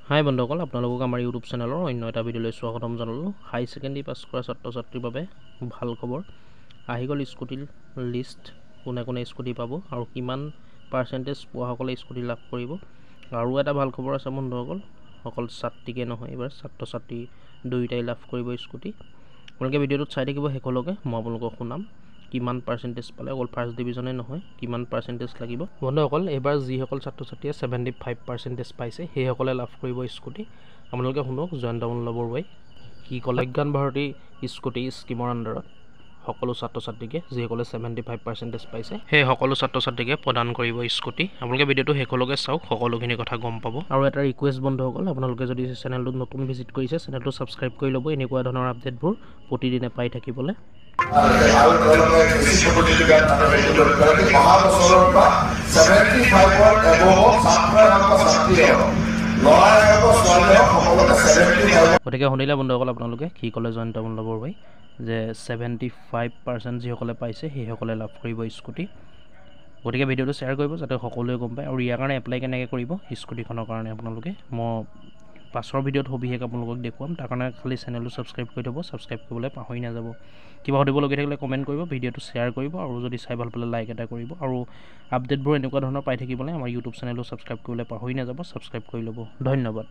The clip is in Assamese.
হাই বন্ধুসকল, আপোনালোকক আমাৰ ইউটিউব চেনেলৰ অন্য এটা ভিডিঅ'লৈ স্বাগতম জনালোঁ। হাই ছেকেণ্ডেৰী পাছ কৰা ছাত্ৰ ছাত্ৰীৰ বাবে ভাল খবৰ। আহি গ'ল স্কুটিৰ লিষ্ট, কোনে কোনে স্কুটি পাব আৰু কিমান পাৰ্চেণ্টেজ পোৱাসকলে স্কুটি লাভ কৰিব। আৰু এটা ভাল খবৰ আছে বন্ধুসকল, অকল ছাত্ৰীকে নহয়, এইবাৰ ছাত্ৰ ছাত্ৰী দুয়োটাই লাভ কৰিব স্কুটি। আপোনালোকে ভিডিঅ'টোত চাই থাকিব শেষলৈকে, মই আপোনালোকক শুনাম কিমান পাৰ্চেণ্টেজ পালে, অকল ফাৰ্ষ্ট ডিভিজনে নহয়, কিমান পাৰ্চেণ্টেজ লাগিব। বন্ধুসকল, এইবাৰ যিসকল ছাত্ৰ ছাত্ৰীয়ে 75% পাইছে সেইসকলে লাভ কৰিব স্কুটি। আপোনালোকে শুনক জয়ন্ত মল্ল বৰুৱাই কি ক'লে। বিজ্ঞান ভাৰতী স্কুটি স্কিমৰ আণ্ডাৰত সকলো ছাত্ৰ ছাত্ৰীকে যিসকলে 75% পাইছে সেই সকলো ছাত্ৰ ছাত্ৰীকে প্ৰদান কৰিব স্কুটি। আপোনালোকে ভিডিঅ'টো শেষলৈকে চাওক, সকলোখিনি কথা গম পাব। আৰু এটা ৰিকুৱেষ্ট বন্ধুসকল, আপোনালোকে যদি চেনেলটোত নতুন ভিজিট কৰিছে, চেনেলটো ছাবস্ক্ৰাইব কৰি ল'ব এনেকুৱা ধৰণৰ আপডেটবোৰ প্ৰতিদিনে পাই থাকিবলৈ। গতিকে শুনিলে বন্ধুসকল আপোনালোকে কি ক'লে জয়ন্ত মল্ল বৰুৱাই, যে 75% যিসকলে পাইছে সেইসকলে লাভ কৰিব স্কুটি। গতিকে ভিডিঅ'টো শ্বেয়াৰ কৰিব যাতে সকলোৱে গম পায়। আৰু ইয়াৰ কাৰণে এপ্লাই কেনেকৈ কৰিব স্কুটিখনৰ কাৰণে আপোনালোকে, মই পাছৰ ভিডিঅ'ত সবিশেষ আপোনালোকক দেখুৱাম। তাৰ কাৰণে খালি চেনেলটো ছাবস্ক্ৰাইব কৰি থ'ব, ছাবস্ক্ৰাইব কৰিবলৈ পাহৰি নাযাব। কিবা সুধিবলগীয়া থাকিলে কমেণ্ট কৰিব, ভিডিঅ'টো শ্বেয়াৰ কৰিব, আৰু যদি চাই ভাল পালে লাইক এটা কৰিব। আৰু আপডেটবোৰ এনেকুৱা ধৰণৰ পাই থাকিবলৈ আমাৰ ইউটিউব চেনেলটো ছাবস্ক্ৰাইব কৰিবলৈ পাহৰি নাযাব, ছাবস্ক্ৰাইব কৰি ল'ব। ধন্যবাদ।